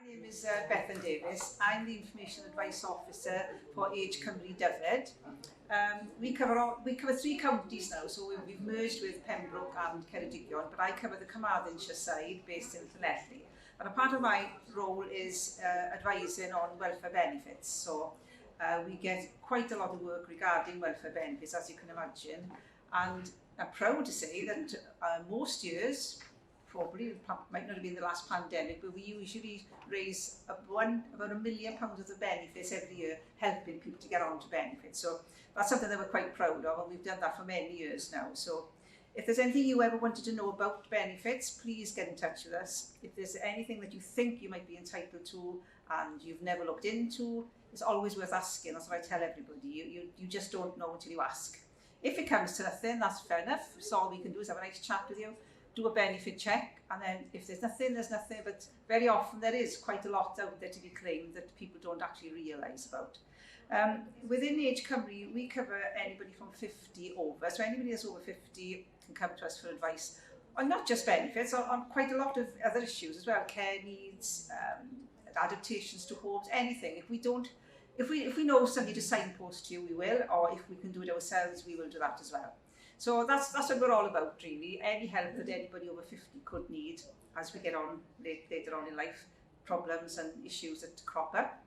My name is Bethan Davies. I'm the Information Advice Officer for Age Cymru Dyfed. We cover 3 counties now, so we've merged with Pembroke and Ceredigion, but I cover the Carmarthenshire side based in Llanelli. And a part of my role is advising on welfare benefits. So we get quite a lot of work regarding welfare benefits, as you can imagine. And I'm proud to say that most years, probably it might not have been the last pandemic, but we usually raise about £1 million worth of benefits every year, helping people to get onto benefits. So that's something that we're quite proud of, and we've done that for many years now. So if there's anything you ever wanted to know about benefits, please get in touch with us. If there's anything that you think you might be entitled to and you've never looked into, it's always worth asking. That's what I tell everybody. You just don't know until you ask. If it comes to nothing, that's fair enough. So all we can do is have a nice chat with you, do a benefit check, and then if there's nothing, there's nothing. But very often there is quite a lot out there to be claimed that people don't actually realise about. Within Age Cymru, we cover anybody from 50 over. So anybody that's over 50 can come to us for advice on not just benefits, on quite a lot of other issues as well, care needs, adaptations to homes, anything. If we know somebody to signpost to you, we will, or if we can do it ourselves, we will do that as well. So that's what we're all about, really. Any help that anybody over 50 could need as we get on later on in life, problems and issues that crop up.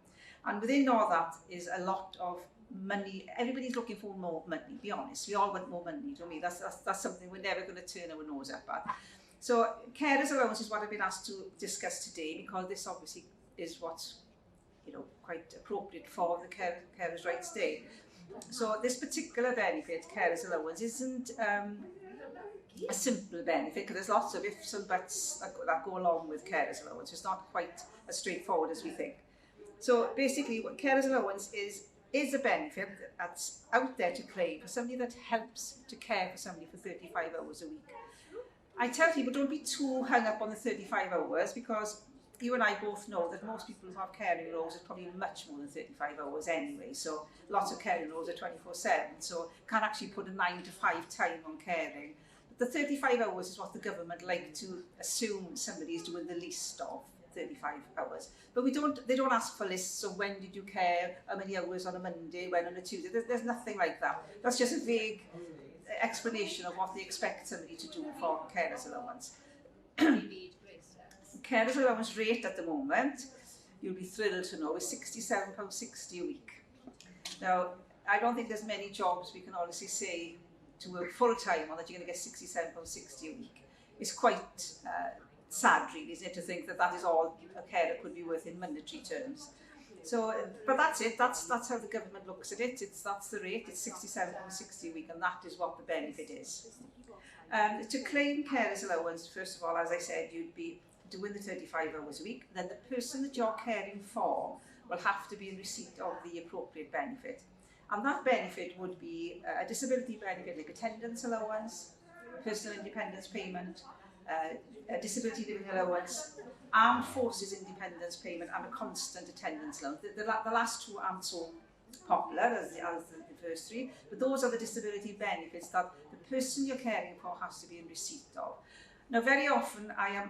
And within all that is a lot of money. Everybody's looking for more money, be honest. We all want more money, don't we? That's something we're never going to turn our nose up at. So carers allowance is what I've been asked to discuss today, because this obviously is what's quite appropriate for the Carers' Rights Day. So this particular benefit, carers allowance, isn't a simple benefit, because there's lots of ifs and buts that go along with carers allowance. It's not quite as straightforward as we think. So basically, what carers allowance is a benefit that's out there to claim for somebody that helps to care for somebody for 35 hours a week. I tell people, don't be too hung up on the 35 hours, because you and I both know that most people who have caring roles is probably much more than 35 hours anyway. So lots of caring roles are 24/7, so can't actually put a 9 to 5 time on caring. But the 35 hours is what the government like to assume somebody is doing the least of, 35 hours. But they don't ask for lists of when did you care, how many hours on a Monday, when on a Tuesday. There's nothing like that. That's just a vague explanation of what they expect somebody to do for carers allowance. Carers allowance rate at the moment, you'll be thrilled to know, is £67.60 a week. Now, I don't think there's many jobs we can honestly say to work full-time on that you're going to get £67.60 a week. It's quite sad, really, isn't it, to think that that is all a carer could be worth in monetary terms. So, but that's it. That's how the government looks at it. That's the rate. It's £67.60 a week, and that is what the benefit is. To claim carers allowance, first of all, as I said, you'd be doing the 35 hours a week. Then the person that you're caring for will have to be in receipt of the appropriate benefit. And that benefit would be a disability benefit like attendance allowance, personal independence payment, a disability living allowance, armed forces independence payment, and a constant attendance allowance. The last two aren't so popular as the first three, but those are the disability benefits that the person you're caring for has to be in receipt of. Now, very often I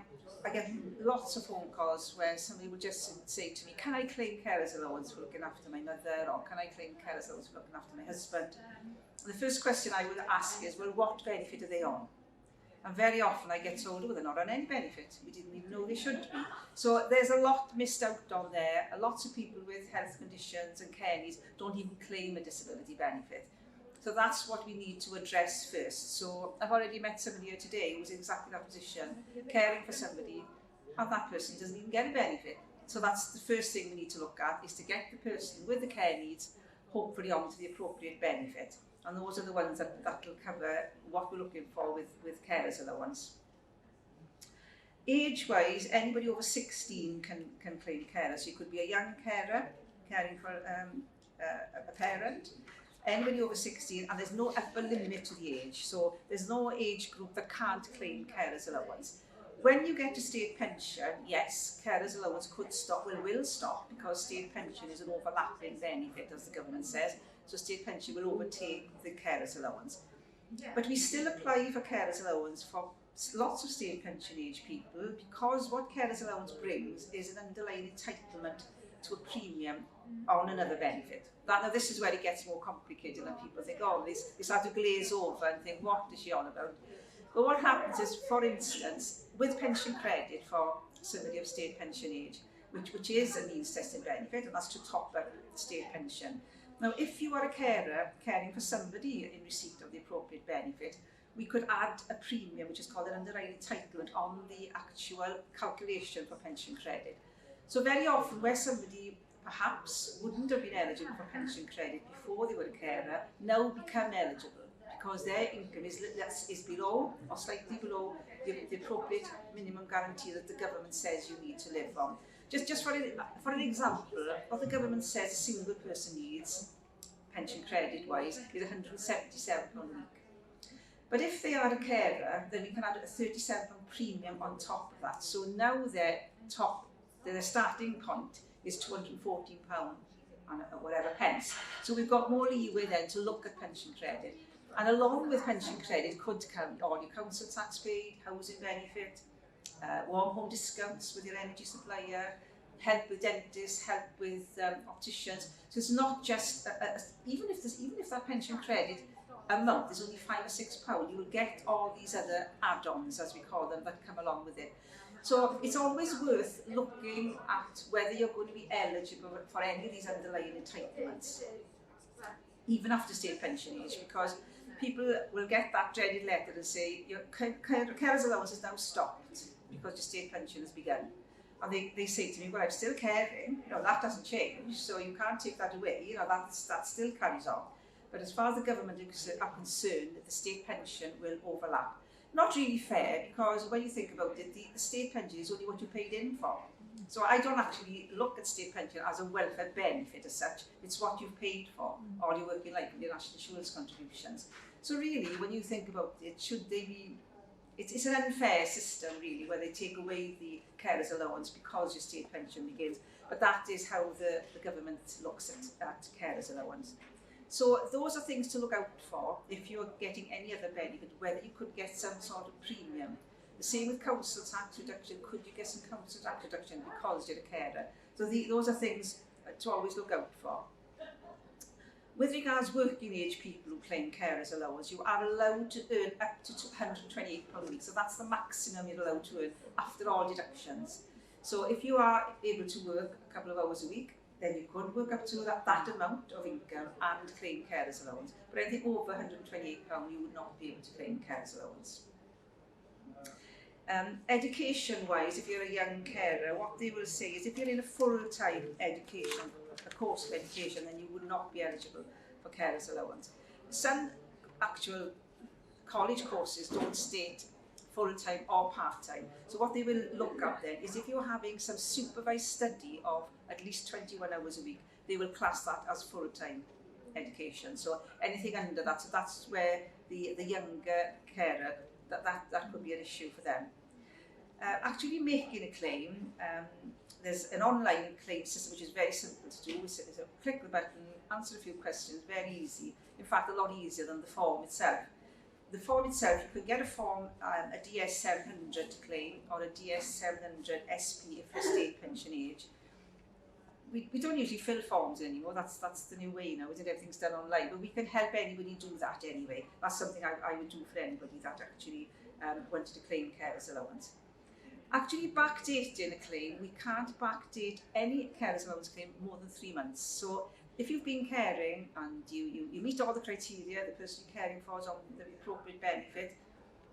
get lots of phone calls where somebody will just say to me, can I claim carers allowance for looking after my mother, or can I claim carers allowance for looking after my husband? And the first question I would ask is, well, what benefit are they on? And very often I get told, oh, they're not on any benefit. We didn't even know they should be. So there's a lot missed out on there. Lots of people with health conditions and care needs don't even claim a disability benefit. So that's what we need to address first. So I've already met somebody here today who's in exactly that position, caring for somebody, and that person doesn't even get a benefit. So that's the first thing we need to look at, is to get the person with the care needs hopefully onto the appropriate benefit. And those are the ones that will cover what we're looking for with carers allowance. Age-wise, anybody over 16 can claim carer. So you could be a young carer caring for a parent. Anybody over 16, and there's no upper limit to the age, so there's no age group that can't claim carers allowance. When you get to state pension, yes, carers allowance could stop, will stop, because state pension is an overlapping benefit, as the government says, so state pension will overtake the carers allowance. But we still apply for carers allowance for lots of state pension age people, because what carers allowance brings is an underlying entitlement to a premium on another benefit. Now this is where it gets more complicated and people think, oh, they start to glaze over and think, what is she on about? But what happens is, for instance, with pension credit for somebody of state pension age, which is a means tested benefit, and that's to top up the state pension. Now, if you are a carer caring for somebody in receipt of the appropriate benefit, we could add a premium, which is called an underlying entitlement, on the actual calculation for pension credit. So very often, where somebody perhaps wouldn't have been eligible for pension credit before they were a carer, now become eligible because their income is below or slightly below the appropriate minimum guarantee that the government says you need to live on. Just for an example, what the government says a single person needs, pension credit-wise, is £177 a week. But if they are a carer, then we can add a £37 premium on top of that. So now their starting point is £214 and whatever pence. So we've got more leeway then to look at pension credit. And along with pension credit could come all your council tax paid, housing benefit, warm home discounts with your energy supplier, help with dentists, help with opticians. So it's not just even if that pension credit amount is only £5 or £6, you will get all these other add-ons, as we call them, that come along with it. So it's always worth looking at whether you're going to be eligible for any of these underlying entitlements, even after state pension age, because people will get that dreaded letter and say your carers allowance is now stopped because your state pension has begun. And they say to me, well, I'm still caring, that doesn't change, so you can't take that away, that still carries on. But as far as the government are concerned, the state pension will overlap. Not really fair, because when you think about it, the state pension is only what you paid in for. So I don't actually look at state pension as a welfare benefit as such, it's what you've paid for, all your working life with your national insurance contributions. So really, when you think about it, should they be, it's an unfair system really, where they take away the carers allowance because your state pension begins, but that is how the government looks at carers allowance. So those are things to look out for if you're getting any other benefit, whether you could get some sort of premium. The same with council tax reduction, could you get some council tax reduction because you're a carer? So those are things to always look out for. With regards working age people who claim carers allowance, you are allowed to earn up to £128 a week. So that's the maximum you're allowed to earn after all deductions. So if you are able to work a couple of hours a week, then you could work up to that amount of income and claim carers allowance. But anything over £128, you would not be able to claim carers allowance. Education-wise, if you're a young carer, what they will say is if you're in a full-time education, a course of education, then you would not be eligible for carers allowance. Some actual college courses don't state full-time or part-time. So what they will look at then is if you're having some supervised study of at least 21 hours a week, they will class that as full-time education. So anything under that, so that's where the younger carer, that could be an issue for them. Actually making a claim, there's an online claim system which is very simple to do. So click the button, answer a few questions, very easy. In fact, a lot easier than the form itself. The form itself, you can get a form, a DS700 to claim, or a DS700 SP if you're state pension age. We don't usually fill forms anymore, that's the new way now, isn't it? Everything's done online, but we can help anybody do that anyway. That's something I would do for anybody that actually wanted to claim carers allowance. Actually backdating a claim, we can't backdate any carers allowance claim more than 3 months. So if you've been caring and you meet all the criteria, the person you're caring for is on the appropriate benefit,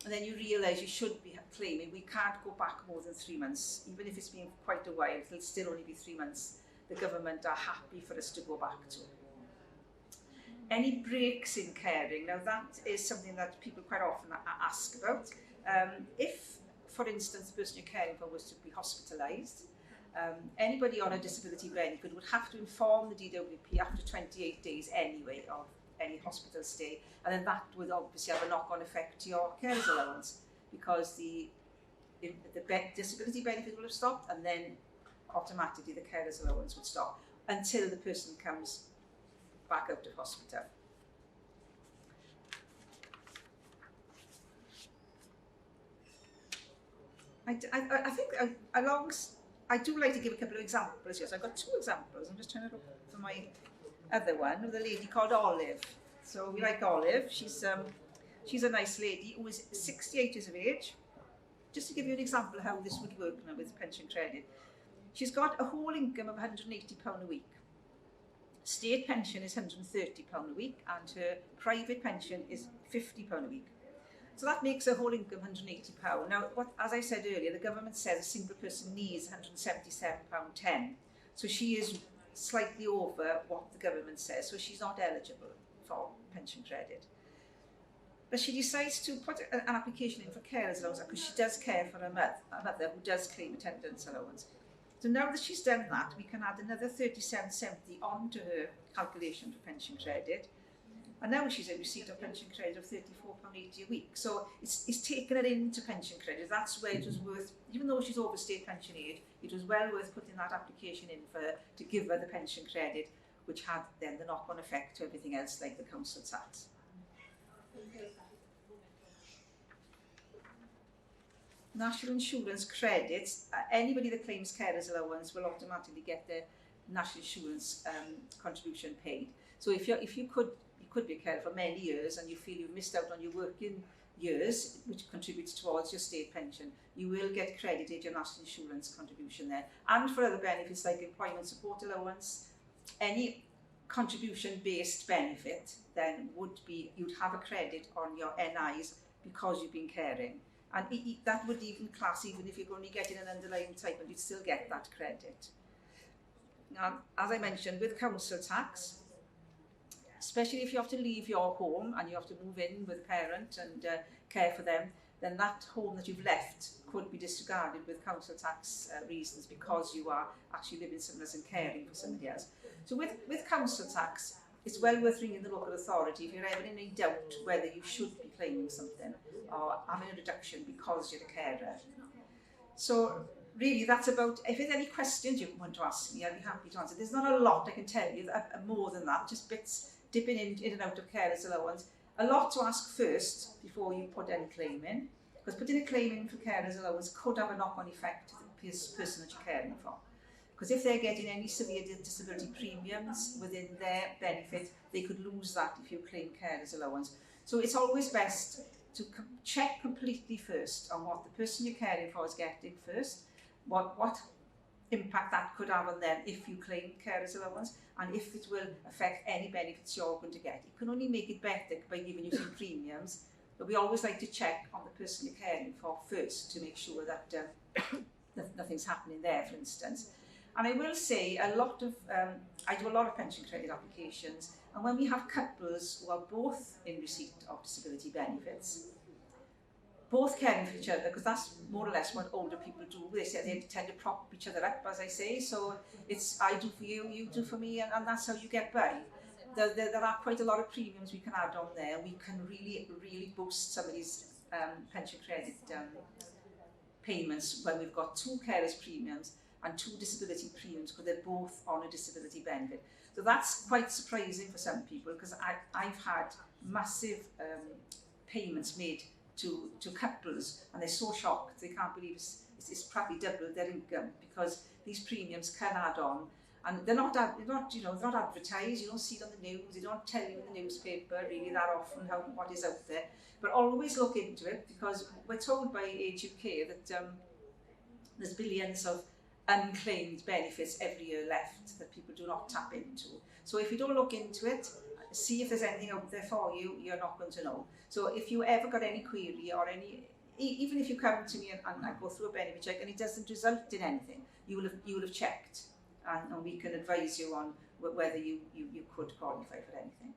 and then you realise you should be claiming, we can't go back more than 3 months. Even if it's been quite a while, it'll still only be 3 months. The government are happy for us to go back to. Any breaks in caring, now that is something that people quite often ask about. If, for instance, the person you're caring for was to be hospitalised, anybody on a disability benefit would have to inform the DWP after 28 days anyway of any hospital stay, and then that would obviously have a knock-on effect to your carers allowance, because the disability benefit will have stopped, and then automatically the carers allowance would stop until the person comes back out of hospital. I think I do like to give a couple of examples here. So I've got 2 examples. I'm just trying to look for my other one with a lady called Olive. So we like Olive. She's a nice lady who is 68 years of age. Just to give you an example of how this would work now with pension credit. She's got a whole income of £180 a week. State pension is £130 a week, and her private pension is £50 a week. So that makes her whole income £180. Now, as I said earlier, the government says a single person needs £177.10. So she is slightly over what the government says, so she's not eligible for pension credit. But she decides to put an application in for carers allowance because she does care for a mother who does claim attendance allowance. So now that she's done that, we can add another £37.70 onto her calculation for pension credit. And now she's in receipt of pension credit of £34.80 a week. So it's taken her into pension credit. That's where it was worth, even though she's over state pension age, it was well worth putting that application in for her to give her the pension credit, which had then the knock-on effect to everything else like the council tax. National insurance credits, anybody that claims carers allowance will automatically get their national insurance contribution paid. So if you could be a carer for many years and you feel you've missed out on your working years, which contributes towards your state pension, you will get credited your national insurance contribution there. And for other benefits like employment support allowance, any contribution-based benefit then would be, you'd have a credit on your NIs because you've been caring. And that would even class, even if you're only getting an underlying entitlement, you'd still get that credit. Now, as I mentioned, with council tax, especially if you have to leave your home and you have to move in with a parent and care for them, then that home that you've left could be disregarded with council tax reasons because you are actually living somewhere else and caring for somebody else. So with council tax, it's well worth ringing the local authority if you're ever in any doubt whether you should be claiming something or having a reduction because you're a carer. So really that's about, if there's any questions you want to ask me, I'll be happy to answer. There's not a lot I can tell you more than that, just bits dipping in and out of carers allowance. A lot to ask first before you put any claim in, because putting a claim in for carers allowance could have a knock-on effect to the person that you're caring for. Because if they're getting any severe disability premiums within their benefit, they could lose that if you claim carers allowance. So it's always best to check completely first on what the person you're caring for is getting first, what impact that could have on them if you claim carers allowance, and if it will affect any benefits you're going to get. You can only make it better by giving you some premiums, but we always like to check on the person you're caring for first to make sure that nothing's happening there, for instance. And I will say I do a lot of pension credit applications, and when we have couples who are both in receipt of disability benefits, both caring for each other, because that's more or less what older people do. They tend to prop each other up, as I say, so it's I do for you, you do for me, and that's how you get by. There are quite a lot of premiums we can add on there. We can really boost somebody's pension credit payments when we've got 2 carers premiums and 2 disability premiums because they're both on a disability benefit. So that's quite surprising for some people, because I've had massive payments made to couples, and they're so shocked they can't believe it's practically doubled their income because these premiums can add on, and they're not advertised. You don't see it on the news. They don't tell you in the newspaper really that often what is out there. But always look into it, because we're told by Age UK that there's billions of unclaimed benefits every year left that people do not tap into. So if you don't look into it, see if there's anything out there for you, you're not going to know. So if you ever got any query or even if you come to me and I go through a benefit check and it doesn't result in anything, you will have checked, and we can advise you on whether you could qualify for anything.